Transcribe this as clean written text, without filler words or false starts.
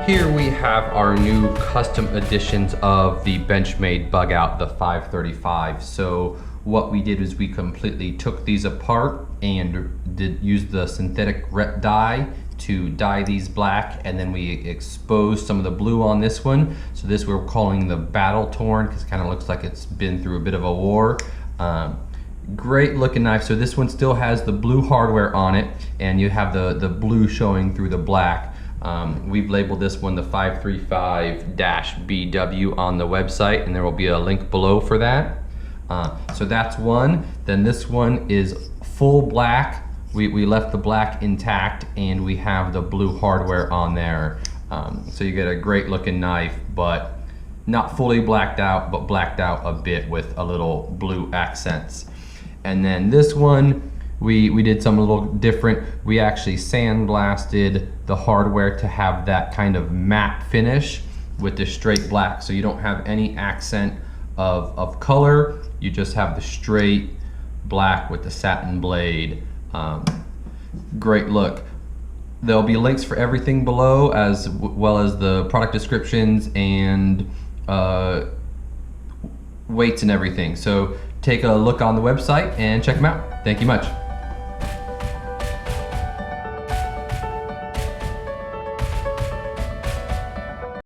Here we have our new custom editions of the Benchmade Bugout, the 535. So what we did is we completely took these apart and use the synthetic ret dye to dye these black, and then we exposed some of the blue on this one. So this we're calling the Battle Torn because it kind of looks like it's been through a bit of a war. Great looking knife. So this one still has the blue hardware on it, and you have the blue showing through the black. We've labeled this one the 535-BW on the website, and there will be a link below for that. So that's one. Then this one is full black. We left the black intact, and we have the blue hardware on there. So you get a great looking knife, but not fully blacked out, but blacked out a bit with a little blue accents. And then this one, we did something a little different. We actually sandblasted the hardware to have that kind of matte finish with the straight black. So you don't have any accent of color. You just have the straight black with the satin blade. Great look. There'll be links for everything below, as well as the product descriptions and weights and everything. So take a look on the website and check them out. Thank you much.